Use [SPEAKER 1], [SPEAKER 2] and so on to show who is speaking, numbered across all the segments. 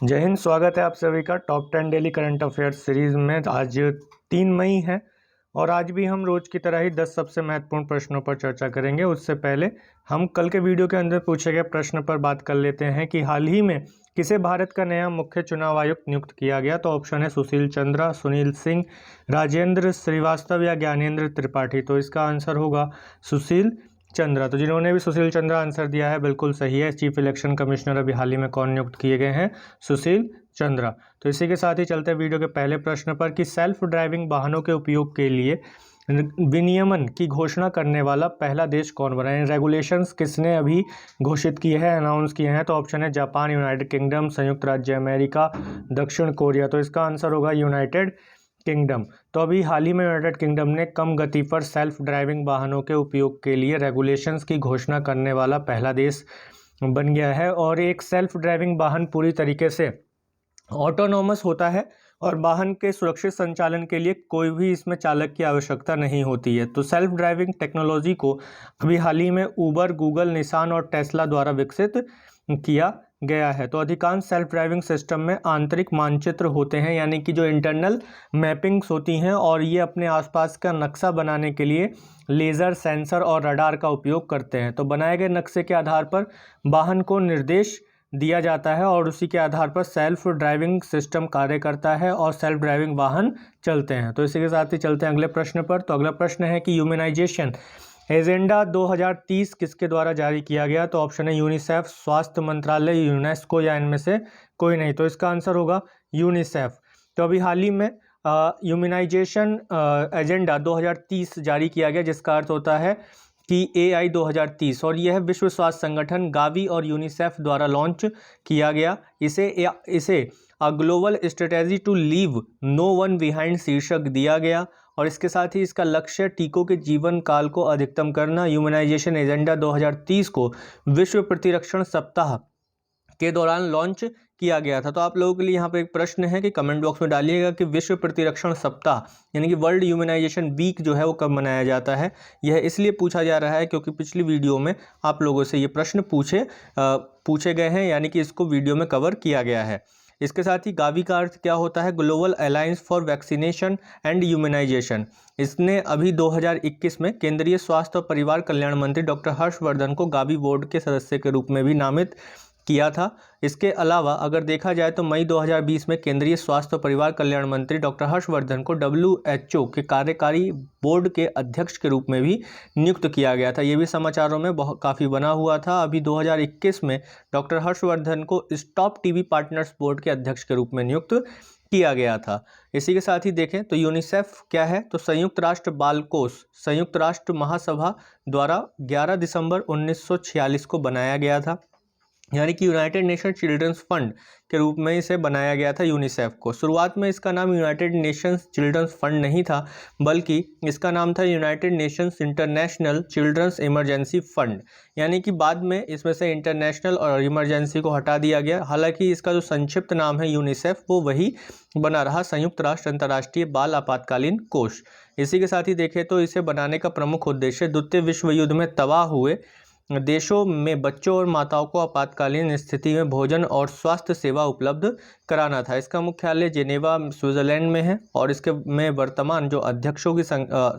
[SPEAKER 1] जय हिंद। स्वागत है आप सभी का top 10 daily current affairs series में। आज 3 मई है और आज भी हम रोज की तरह ही 10 सबसे महत्वपूर्ण प्रश्नों पर चर्चा करेंगे। उससे पहले हम कल के वीडियो के अंदर पूछे गए प्रश्न पर बात कर लेते हैं कि हाल ही में किसे भारत का नया मुख्य चुनाव आयुक्त नियुक्त किया गया। तो ऑप्शन है सुशील चंद्रा, सुनील सिंह, राजेंद्र श्रीवास्तव या ज्ञानेंद्र त्रिपाठी। तो इसका आंसर होगा सुशील चंद्रा। तो जिन्होंने भी सुशील चंद्रा आंसर दिया है बिल्कुल सही है। चीफ इलेक्शन कमिश्नर अभी हाल ही में कौन नियुक्त किए गए हैं? सुशील चंद्रा। तो इसी के साथ ही चलते हैं वीडियो के पहले प्रश्न पर कि सेल्फ ड्राइविंग वाहनों के उपयोग के लिए विनियमन की घोषणा करने वाला पहला देश कौन बना है? रेगुलेशंस किसने अभी घोषित किए हैं, अनाउंस किए हैं? तो ऑप्शन है जापान, यूनाइटेड किंगडम, संयुक्त राज्य अमेरिका, दक्षिण कोरिया। तो इसका आंसर होगा यूनाइटेड किंगडम। तो अभी हाल ही में यूनाइटेड किंगडम ने कम गति पर सेल्फ ड्राइविंग वाहनों के उपयोग के लिए रेगुलेशंस की घोषणा करने वाला पहला देश बन गया है। और एक सेल्फ ड्राइविंग वाहन पूरी तरीके से ऑटोनॉमस होता है और वाहन के सुरक्षित संचालन के लिए कोई भी इसमें चालक की आवश्यकता नहीं होती है। तो सेल्फ ड्राइविंग टेक्नोलॉजी को अभी हाल ही में उबर, गूगल, निसान और टेस्ला द्वारा विकसित किया गया है। तो अधिकांश सेल्फ ड्राइविंग सिस्टम में आंतरिक मानचित्र होते हैं, यानी कि जो इंटरनल मैपिंग्स होती हैं, और ये अपने आसपास का नक्शा बनाने के लिए लेज़र, सेंसर और रडार का उपयोग करते हैं। तो बनाए गए नक्शे के आधार पर वाहन को निर्देश दिया जाता है और उसी के आधार पर सेल्फ ड्राइविंग सिस्टम कार्य करता है और सेल्फ ड्राइविंग वाहन चलते हैं। तो इसी के साथ ही चलते हैं अगले प्रश्न पर। तो अगला प्रश्न है कि ह्यूमनाइजेशन एजेंडा 2030 किसके द्वारा जारी किया गया? तो ऑप्शन है यूनिसेफ, स्वास्थ्य मंत्रालय, यूनेस्को या इनमें से कोई नहीं। तो इसका आंसर होगा यूनिसेफ। तो अभी हाल ही में ह्यूमनाइजेशन एजेंडा 2030 जारी किया गया, जिसका अर्थ होता है कि AI 2030, और यह विश्व स्वास्थ्य संगठन, गावी और यूनिसेफ द्वारा लॉन्च किया गया। इसे a global strategy to leave no one behind शीर्षक दिया गया और इसके साथ ही इसका लक्ष्य टीकों के जीवन काल को अधिकतम करना। ह्यूमनाइजेशन एजेंडा 2030 को विश्व प्रतिरक्षण सप्ताह के दौरान लॉन्च किया गया था। तो आप लोगों के लिए यहाँ पे एक प्रश्न है कि कमेंट बॉक्स में डालिएगा कि विश्व प्रतिरक्षण सप्ताह यानी कि वर्ल्ड ह्यूमनाइजेशन वीक जो है वो कब मनाया जाता है। यह इसलिए पूछा जा रहा है क्योंकि पिछली वीडियो में आप लोगों से ये प्रश्न पूछे गए हैं, यानी कि इसको वीडियो में कवर किया गया है। इसके साथ ही गावी का अर्थ क्या होता है? Global alliance for vaccination and humanisation. इसने अभी 2021 में केंद्रीय स्वास्थ्य और परिवार कल्याण मंत्री डॉक्टर हर्षवर्धन को गावी बोर्ड के सदस्य के रूप में भी नामित किया था। इसके अलावा अगर देखा जाए तो मई 2020 में केंद्रीय स्वास्थ्य और परिवार कल्याण मंत्री डॉक्टर हर्षवर्धन को WHO के कार्यकारी बोर्ड के अध्यक्ष के रूप में भी नियुक्त किया गया था। ये भी समाचारों में काफ़ी बना हुआ था। अभी 2021 में डॉक्टर हर्षवर्धन को स्टॉप टीबी पार्टनर्स बोर्ड के अध्यक्ष के रूप में नियुक्त किया गया था। इसी के साथ ही देखें तो यूनिसेफ क्या है? तो संयुक्त राष्ट्र बाल कोष संयुक्त राष्ट्र महासभा द्वारा 11 दिसंबर 1946 को बनाया गया था, यानी कि यूनाइटेड नेशन चिल्ड्रंस फंड के रूप में इसे बनाया गया था यूनिसेफ को। शुरुआत में इसका नाम यूनाइटेड नेशंस चिल्ड्रंस फंड नहीं था, बल्कि इसका नाम था United Nations International Children's Emergency Fund, यानी कि बाद में इसमें से इंटरनेशनल और इमरजेंसी को हटा दिया गया। हालांकि इसका जो संक्षिप्त नाम है यूनिसेफ वो वही बना रहा, संयुक्त राष्ट्र अंतर्राष्ट्रीय बाल आपातकालीन कोष। इसी के साथ ही देखें तो इसे बनाने का प्रमुख उद्देश्य द्वितीय विश्व युद्ध में तबाह हुए देशों में बच्चों और माताओं को आपातकालीन स्थिति में भोजन और स्वास्थ्य सेवा उपलब्ध कराना था। इसका मुख्यालय जेनेवा स्विट्जरलैंड में है और इसके में वर्तमान जो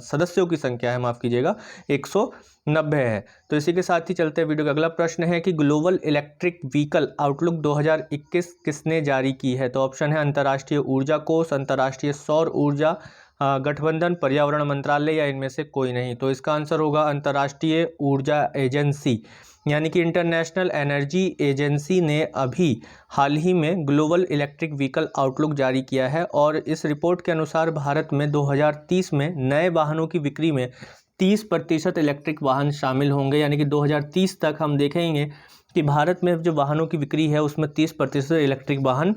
[SPEAKER 1] सदस्यों की संख्या है, माफ़ कीजिएगा, 190 है। तो इसी के साथ ही चलते वीडियो का अगला प्रश्न है कि ग्लोबल इलेक्ट्रिक व्हीकल आउटलुक 2021 किसने जारी की है? तो ऑप्शन है अंतर्राष्ट्रीय ऊर्जा कोष, अंतर्राष्ट्रीय सौर ऊर्जा गठबंधन, पर्यावरण मंत्रालय या इनमें से कोई नहीं। तो इसका आंसर होगा अंतर्राष्ट्रीय ऊर्जा एजेंसी, यानी कि इंटरनेशनल एनर्जी एजेंसी ने अभी हाल ही में ग्लोबल इलेक्ट्रिक व्हीकल आउटलुक जारी किया है और इस रिपोर्ट के अनुसार भारत में 2030 में नए वाहनों की बिक्री में 30% इलेक्ट्रिक वाहन शामिल होंगे, यानी कि 2030 तक हम देखेंगे कि भारत में जो वाहनों की बिक्री है उसमें 30% इलेक्ट्रिक वाहन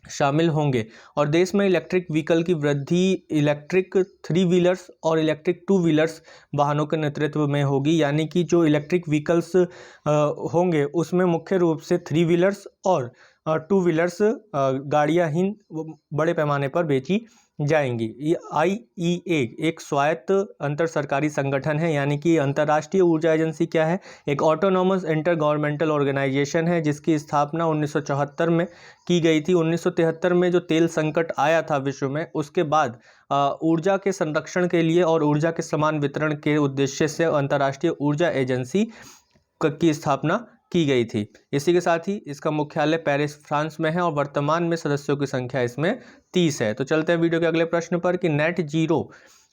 [SPEAKER 1] शामिल होंगे। और देश में इलेक्ट्रिक व्हीकल की वृद्धि इलेक्ट्रिक 3 व्हीलर्स और इलेक्ट्रिक 2 व्हीलर्स वाहनों के नेतृत्व में होगी, यानी कि जो इलेक्ट्रिक व्हीकल्स होंगे उसमें मुख्य रूप से 3 व्हीलर्स और 2 व्हीलर्स गाड़ियाँ ही बड़े पैमाने पर बेची जाएंगी। ये IEA एक स्वायत्त अंतर सरकारी संगठन है, यानी कि अंतर्राष्ट्रीय ऊर्जा एजेंसी क्या है, एक ऑटोनॉमस इंटर गवर्नमेंटल ऑर्गेनाइजेशन है जिसकी स्थापना 1974 में की गई थी। 1973 में जो तेल संकट आया था विश्व में, उसके बाद ऊर्जा के संरक्षण के लिए और ऊर्जा के समान वितरण के उद्देश्य से अंतर्राष्ट्रीय ऊर्जा एजेंसी की स्थापना की गई थी। इसी के साथ ही इसका मुख्यालय पेरिस फ्रांस में है और वर्तमान में सदस्यों की संख्या इसमें 30 है। तो चलते हैं वीडियो के अगले प्रश्न पर कि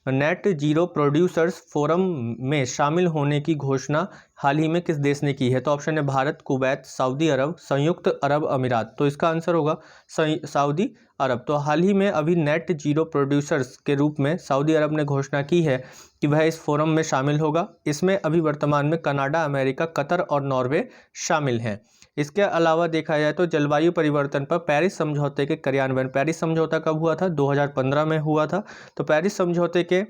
[SPEAKER 1] नेट जीरो प्रोड्यूसर्स फोरम में शामिल होने की घोषणा हाल ही में किस देश ने की है। तो ऑप्शन है भारत, कुवैत, सऊदी अरब, संयुक्त अरब अमीरात। तो इसका आंसर होगा सऊदी अरब। तो हाल ही में अभी नेट जीरो प्रोड्यूसर्स के रूप में सऊदी अरब ने घोषणा की है कि वह इस फोरम में शामिल होगा। इसमें अभी वर्तमान में कनाडा, अमेरिका, कतर और नॉर्वे शामिल हैं। इसके अलावा देखा जाए तो जलवायु परिवर्तन पर पेरिस समझौते के क्रियान्वयन, पेरिस समझौता कब हुआ था, 2015 में हुआ था। तो पेरिस समझौते के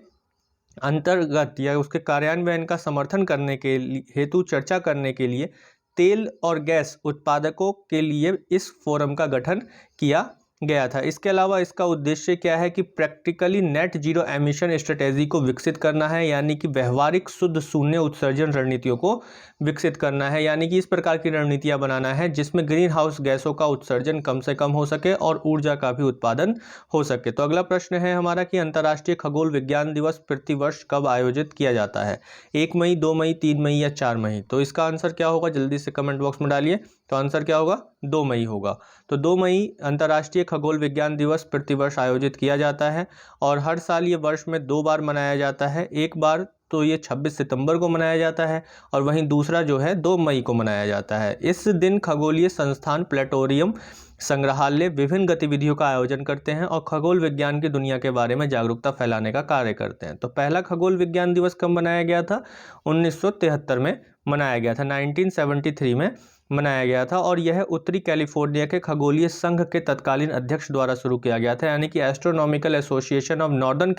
[SPEAKER 1] अंतर्गत या उसके कार्यान्वयन का समर्थन करने के हेतु चर्चा करने के लिए तेल और गैस उत्पादकों के लिए इस फोरम का गठन किया गया था। इसके अलावा इसका उद्देश्य क्या है कि practically net zero emission strategy को विकसित करना है, यानी कि व्यवहारिक शुद्ध शून्य उत्सर्जन रणनीतियों को विकसित करना है, यानी कि इस प्रकार की रणनीतियां बनाना है जिसमें ग्रीन हाउस गैसों का उत्सर्जन कम से कम हो सके और ऊर्जा का भी उत्पादन हो सके। तो अगला प्रश्न है हमारा कि अंतर्राष्ट्रीय खगोल विज्ञान दिवस प्रतिवर्ष कब आयोजित किया जाता है, 1 मई, 2 मई, 3 मई या 4 मई। तो इसका आंसर क्या होगा, जल्दी से कमेंट बॉक्स में डालिए। तो आंसर क्या होगा, 2 मई होगा। तो 2 मई अंतर्राष्ट्रीय खगोल विज्ञान दिवस प्रतिवर्ष आयोजित किया जाता है और हर साल ये वर्ष में 2 बार मनाया जाता है। एक बार तो ये 26 सितंबर को मनाया जाता है और वहीं दूसरा जो है 2 मई को मनाया जाता है। इस दिन खगोलीय संस्थान, प्लेटोरियम, संग्रहालय विभिन्न गतिविधियों का आयोजन करते हैं और खगोल विज्ञान की दुनिया के बारे में जागरूकता फैलाने का कार्य करते हैं। तो पहला खगोल विज्ञान दिवस कब मनाया गया था, 1973 में मनाया गया था, 1973 में मनाया गया था और यह उत्तरी कैलिफोर्निया के खगोलीय संघ के तत्कालीन अध्यक्ष द्वारा शुरू किया गया था, यानी कि astronomical association of northern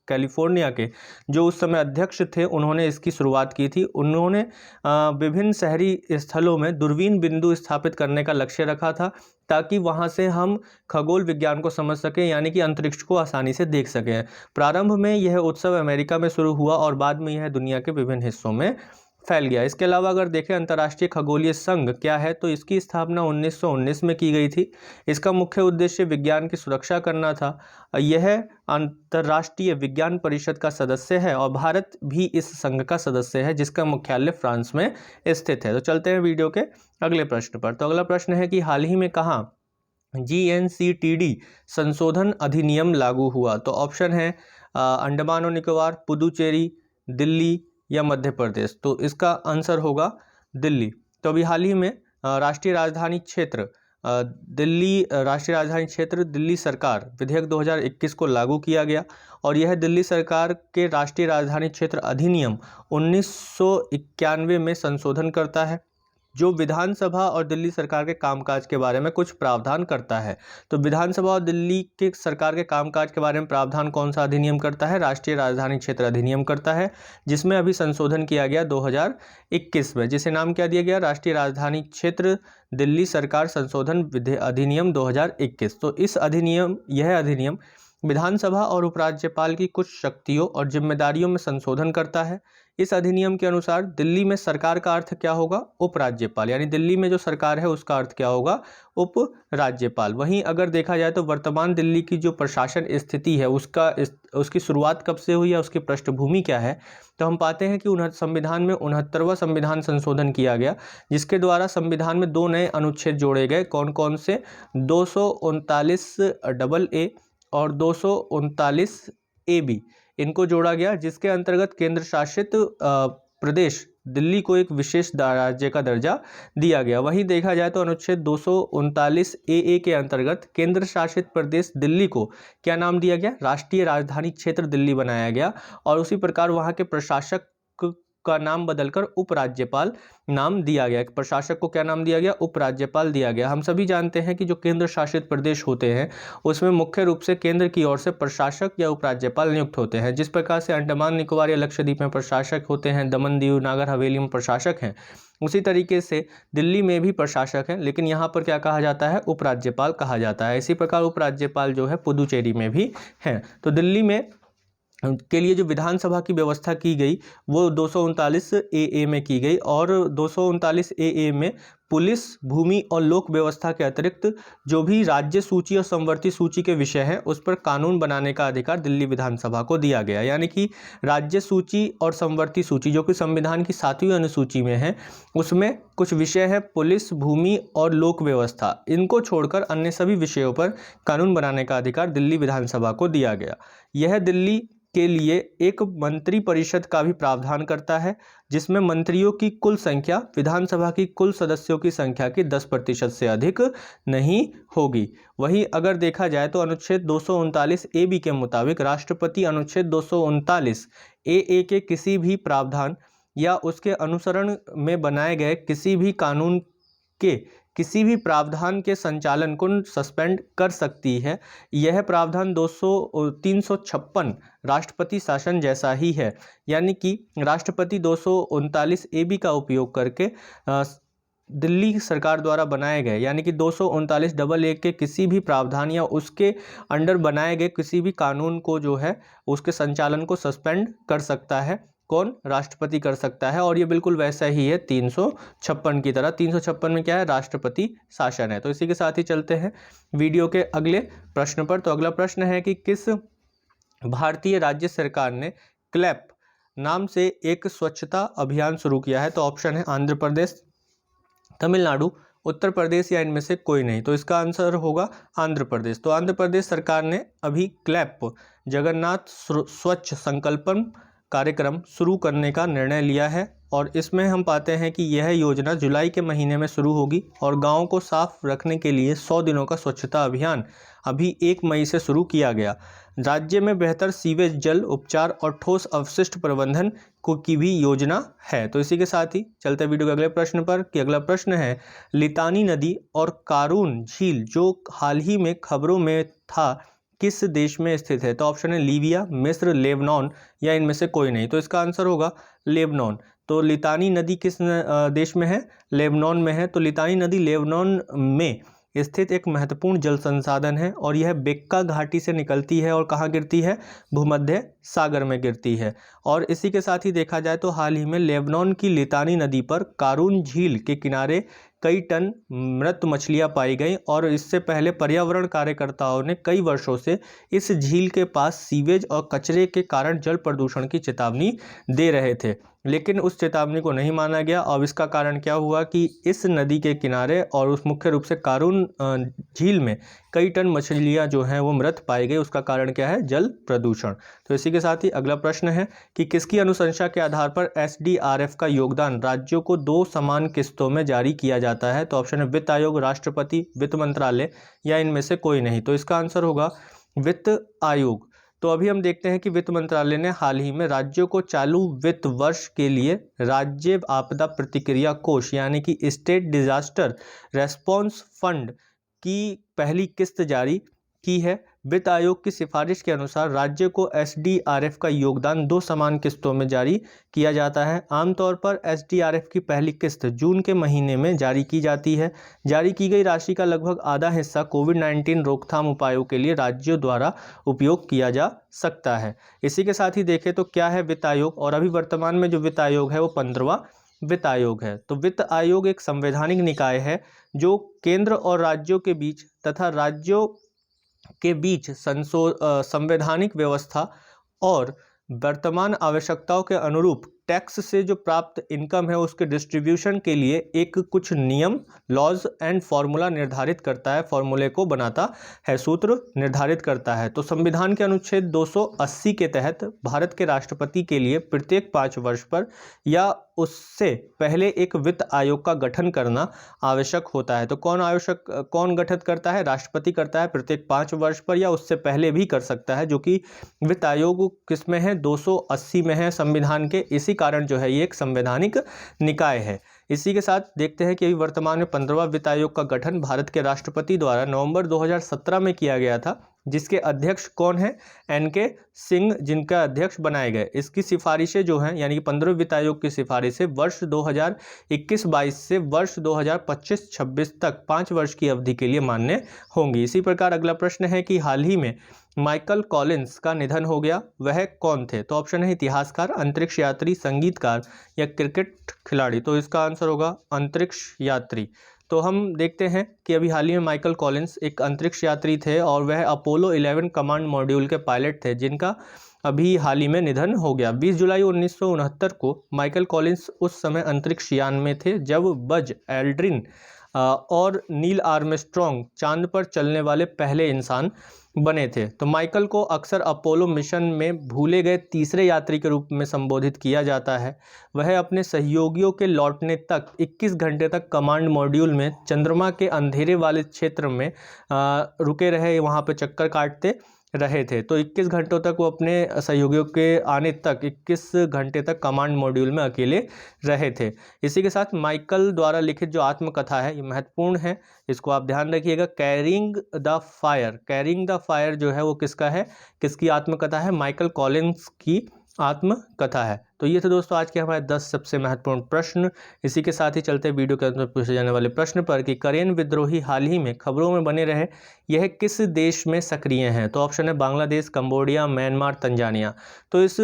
[SPEAKER 1] California के जो उस समय अध्यक्ष थे, उन्होंने इसकी शुरुआत की थी। उन्होंने विभिन्न शहरी स्थलों में दूरबीन बिंदु स्थापित करने का लक्ष्य रखा था ताकि वहां से हम खगोल विज्ञान को समझ सकें, यानी कि अंतरिक्ष को आसानी से देख सकें। प्रारंभ में यह उत्सव अमेरिका में शुरू हुआ और बाद में यह दुनिया के विभिन्न हिस्सों में फैल गया। इसके अलावा अगर देखें अंतर्राष्ट्रीय खगोलीय संघ क्या है, तो इसकी स्थापना 1919 में की गई थी। इसका मुख्य उद्देश्य विज्ञान की सुरक्षा करना था। यह अंतर्राष्ट्रीय विज्ञान परिषद का सदस्य है और भारत भी इस संघ का सदस्य है जिसका मुख्यालय फ्रांस में स्थित है। तो चलते हैं वीडियो के अगले प्रश्न पर। तो अगला प्रश्न है कि हाल ही में कहाँ GNCTD संशोधन अधिनियम लागू हुआ। तो ऑप्शन है अंडमान और निकोबार, पुदुचेरी, दिल्ली या मध्य प्रदेश। तो इसका आंसर होगा दिल्ली। तो अभी हाल ही में राष्ट्रीय राजधानी क्षेत्र दिल्ली सरकार विधेयक 2021 को लागू किया गया और यह दिल्ली सरकार के राष्ट्रीय राजधानी क्षेत्र अधिनियम 1991 में संशोधन करता है जो विधानसभा और दिल्ली सरकार के कामकाज के बारे में कुछ प्रावधान करता है। तो विधानसभा और दिल्ली के सरकार के कामकाज के बारे में प्रावधान कौन सा अधिनियम करता है, राष्ट्रीय राजधानी क्षेत्र अधिनियम करता है, जिसमें अभी संशोधन किया गया 2021 में, जिसे नाम क्या दिया गया, राष्ट्रीय राजधानी क्षेत्र दिल्ली सरकार संशोधन अधिनियम 2021। तो यह अधिनियम विधानसभा और उपराज्यपाल की कुछ शक्तियों और जिम्मेदारियों में संशोधन करता है। इस अधिनियम के अनुसार दिल्ली में सरकार का अर्थ क्या होगा, उपराज्यपाल, यानी दिल्ली में जो सरकार है उसका अर्थ क्या होगा, उपराज्यपाल। वहीं अगर देखा जाए तो वर्तमान दिल्ली की जो प्रशासन स्थिति है उसकी शुरुआत कब से हुई है, उसकी पृष्ठभूमि क्या है, तो हम पाते हैं कि संविधान में 69वां संविधान संशोधन किया गया जिसके द्वारा संविधान में 2 नए अनुच्छेद जोड़े गए। कौन कौन से, 239AA और 239AB इनको जोड़ा गया, जिसके अंतर्गत केंद्र शासित प्रदेश दिल्ली को एक विशेष राज्य का दर्जा दिया गया। वहीं देखा जाए तो अनुच्छेद 239AA के अंतर्गत केंद्र शासित प्रदेश दिल्ली को क्या नाम दिया गया, राष्ट्रीय राजधानी क्षेत्र दिल्ली बनाया गया और उसी प्रकार वहां के प्रशासक का नाम बदलकर उपराज्यपाल नाम दिया गया। प्रशासक को क्या नाम दिया गया, उपराज्यपाल दिया गया। हम सभी जानते हैं कि जो केंद्र शासित प्रदेश होते हैं उसमें मुख्य रूप से केंद्र की ओर से प्रशासक या उपराज्यपाल नियुक्त होते हैं। जिस प्रकार से अंडमान निकोबार या लक्षद्वीप में प्रशासक होते हैं, दमन दीव नागर हवेली में प्रशासक हैं, उसी तरीके से दिल्ली में भी प्रशासक हैं, लेकिन यहाँ पर क्या कहा जाता है, उपराज्यपाल कहा जाता है। इसी प्रकार उपराज्यपाल जो है पुदुचेरी में भी हैं। तो दिल्ली में के लिए जो विधानसभा की व्यवस्था की गई वो 239 ए में की गई, और 239 ए में पुलिस, भूमि और लोक व्यवस्था के अतिरिक्त जो भी राज्य सूची और संवर्ती सूची के विषय हैं उस पर कानून बनाने का अधिकार दिल्ली विधानसभा को दिया गया। यानी कि राज्य सूची और संवर्ती सूची जो कि संविधान की 7वीं अनुसूची में है, उसमें कुछ विषय है पुलिस, भूमि और लोक व्यवस्था, इनको छोड़कर अन्य सभी विषयों पर कानून बनाने का अधिकार दिल्ली विधानसभा को दिया गया। यह दिल्ली के लिए एक मंत्री परिषद का भी प्रावधान करता है, जिसमें मंत्रियों की कुल संख्या विधानसभा की कुल सदस्यों की संख्या की 10% से अधिक नहीं होगी। वहीं अगर देखा जाए तो अनुच्छेद 239 ए बी के मुताबिक राष्ट्रपति अनुच्छेद 239 ए के किसी भी प्रावधान या उसके अनुसरण में बनाए गए किसी भी कानून के किसी भी प्रावधान के संचालन को सस्पेंड कर सकती है। यह प्रावधान 356 राष्ट्रपति शासन जैसा ही है, यानी कि राष्ट्रपति 239 ए बी का उपयोग करके दिल्ली सरकार द्वारा बनाए गए, यानी कि 239 AA के किसी भी प्रावधान या उसके अंडर बनाए गए किसी भी कानून को जो है उसके संचालन को सस्पेंड कर सकता है। कौन? राष्ट्रपति कर सकता है। और ये बिल्कुल वैसा ही है 356 की तरह। 356 में क्या है? राष्ट्रपति शासन है। तो इसी के साथ ही चलते हैं वीडियो के अगले प्रश्न पर। तो अगला प्रश्न है कि किस भारतीय राज्य सरकार ने क्लैप नाम से एक स्वच्छता अभियान शुरू किया है? तो ऑप्शन है आंध्र प्रदेश, तमिलनाडु, उत्तर प्रदेश या इनमें से कोई नहीं। तो इसका आंसर होगा आंध्र प्रदेश। तो आंध्र प्रदेश सरकार ने अभी क्लैप जगन्नाथ स्वच्छ संकल्पम कार्यक्रम शुरू करने का निर्णय लिया है, और इसमें हम पाते हैं कि यह योजना जुलाई के महीने में शुरू होगी, और गाँव को साफ रखने के लिए 100 दिनों का स्वच्छता अभियान अभी 1 मई से शुरू किया गया। राज्य में बेहतर सीवेज जल उपचार और ठोस अवशिष्ट प्रबंधन की भी योजना है। तो इसी के साथ ही चलते वीडियो के अगले प्रश्न पर कि अगला प्रश्न है लितानी नदी और कारून झील जो हाल ही में खबरों में था किस देश में स्थित है? तो ऑप्शन है लीबिया, मिस्र, लेबनान या इनमें से कोई नहीं। तो इसका आंसर होगा लेबनान। तो लितानी नदी किस देश में है? लेबनान में है। तो लितानी नदी लेबनान में स्थित एक महत्वपूर्ण जल संसाधन है, और यह बेक्का घाटी से निकलती है और कहाँ गिरती है? भूमध्य सागर में गिरती है। और इसी के साथ ही देखा जाए तो हाल ही में लेबनान की लितानी नदी पर कारून झील के किनारे कई टन मृत मछलियां पाई गई, और इससे पहले पर्यावरण कार्यकर्ताओं ने कई वर्षों से इस झील के पास सीवेज और कचरे के कारण जल प्रदूषण की चेतावनी दे रहे थे, लेकिन उस चेतावनी को नहीं माना गया। अब इसका कारण क्या हुआ कि इस नदी के किनारे और उस मुख्य रूप से कारून झील में कई टन मछलियां जो हैं वो मृत पाई गई। उसका कारण क्या है? जल प्रदूषण। तो इसी के साथ ही अगला प्रश्न है कि किसकी अनुशंसा के आधार पर SDRF का योगदान राज्यों को 2 समान किस्तों में जारी किया जाता है? तो ऑप्शन है वित्त आयोग, राष्ट्रपति, वित्त मंत्रालय या इनमें से कोई नहीं। तो इसका आंसर होगा वित्त आयोग। तो अभी हम देखते हैं कि वित्त मंत्रालय ने हाल ही में राज्यों को चालू वित्त वर्ष के लिए राज्य आपदा प्रतिक्रिया कोष यानी कि स्टेट डिजास्टर रेस्पॉन्स फंड की पहली किस्त जारी की है। वित्त आयोग की सिफारिश के अनुसार राज्य को SDRF का योगदान 2 समान किस्तों में जारी किया जाता है। आमतौर पर SDRF की पहली किस्त जून के महीने में जारी की जाती है। जारी की गई राशि का लगभग आधा हिस्सा कोविड-19 रोकथाम उपायों के लिए राज्यों द्वारा उपयोग किया जा सकता है। इसी के साथ ही देखें तो क्या है वित्त आयोग, और अभी वर्तमान में जो वित्त आयोग है वो 15वां वित्त आयोग है। तो वित्त आयोग एक संवैधानिक निकाय है जो केंद्र और राज्यों के बीच तथा राज्यों के बीच संवैधानिक व्यवस्था और वर्तमान आवश्यकताओं के अनुरूप टैक्स से जो प्राप्त इनकम है उसके डिस्ट्रीब्यूशन के लिए एक कुछ नियम, लॉज एंड फॉर्मूला निर्धारित करता है, फॉर्मूले को बनाता है, सूत्र निर्धारित करता है। तो संविधान के अनुच्छेद 280 के तहत भारत के राष्ट्रपति के लिए प्रत्येक 5 वर्ष पर या उससे पहले एक वित्त आयोग का गठन करना आवश्यक होता है। तो कौन गठित करता है? राष्ट्रपति करता है प्रत्येक 5 वर्ष पर, या उससे पहले भी कर सकता है, जो कि वित्त आयोग किस में है? 280 में है संविधान के। इसी कारण जो है ये एक संवैधानिक निकाय है। इसी के साथ देखते हैं कि अभी वर्तमान में 15वां वित्त आयोग का गठन भारत के राष्ट्रपति द्वारा नवंबर 2017 में किया गया था, जिसके अध्यक्ष कौन है? NK सिंह, जिनका अध्यक्ष बनाए गए। इसकी सिफारिशें जो हैं यानी कि 15वें वित्त आयोग की सिफारिशें वर्ष 2021-22 से वर्ष 2025-26 तक 5 वर्ष की अवधि के लिए मान्य होंगी। इसी प्रकार अगला प्रश्न है कि हाल ही में माइकल कॉलिंस का निधन हो गया, वह कौन थे? तो ऑप्शन है इतिहासकार, अंतरिक्ष यात्री, संगीतकार या क्रिकेट खिलाड़ी। तो इसका आंसर होगा अंतरिक्ष यात्री। तो हम देखते हैं कि अभी हाल ही में माइकल कॉलिंस एक अंतरिक्ष यात्री थे और वह अपोलो 11 कमांड मॉड्यूल के पायलट थे, जिनका अभी हाल ही में निधन हो गया। 20 जुलाई 1969 को माइकल कॉलिंस उस समय अंतरिक्ष यान में थे जब बज एल्ड्रिन और नील आर्मस्ट्रॉन्ग चांद पर चलने वाले पहले इंसान बने थे। तो माइकल को अक्सर अपोलो मिशन में भूले गए तीसरे यात्री के रूप में संबोधित किया जाता है। वह अपने सहयोगियों के लौटने तक 21 घंटे तक कमांड मॉड्यूल में चंद्रमा के अंधेरे वाले क्षेत्र में रुके रहे, वहाँ पे चक्कर काटते रहे थे। तो 21 घंटों तक वो अपने सहयोगियों के आने तक 21 घंटे तक कमांड मॉड्यूल में अकेले रहे थे। इसी के साथ माइकल द्वारा लिखित जो आत्मकथा है ये महत्वपूर्ण है, इसको आप ध्यान रखिएगा। कैरिंग द फायर जो है वो किसका है, किसकी आत्मकथा है? माइकल कॉलिंस की आत्मकथा है। तो ये थे दोस्तों आज के हमारे 10 सबसे महत्वपूर्ण प्रश्न। इसी के साथ ही चलते वीडियो के अंत में पूछे जाने वाले प्रश्न पर कि कोरियन विद्रोही हाल ही में खबरों में बने रहे, यह किस देश में सक्रिय हैं? तो ऑप्शन है बांग्लादेश, कंबोडिया, म्यांमार, तंजानिया। तो इस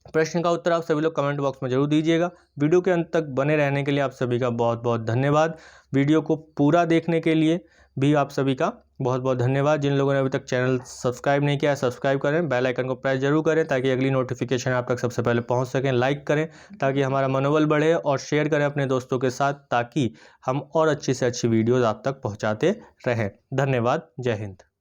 [SPEAKER 1] प्रश्न का उत्तर आप सभी लोग कमेंट बॉक्स में जरूर दीजिएगा। वीडियो के अंत तक बने रहने के लिए आप सभी का बहुत बहुत धन्यवाद। वीडियो को पूरा देखने के लिए भी आप सभी का बहुत बहुत धन्यवाद। जिन लोगों ने अभी तक चैनल सब्सक्राइब नहीं किया है सब्सक्राइब करें, बेल आइकन को प्रेस जरूर करें ताकि अगली नोटिफिकेशन आप तक सबसे पहले पहुंच सकें। लाइक करें ताकि हमारा मनोबल बढ़े और शेयर करें अपने दोस्तों के साथ ताकि हम और अच्छी से अच्छी वीडियोज़ आप तक पहुँचाते रहें। धन्यवाद। जय हिंद।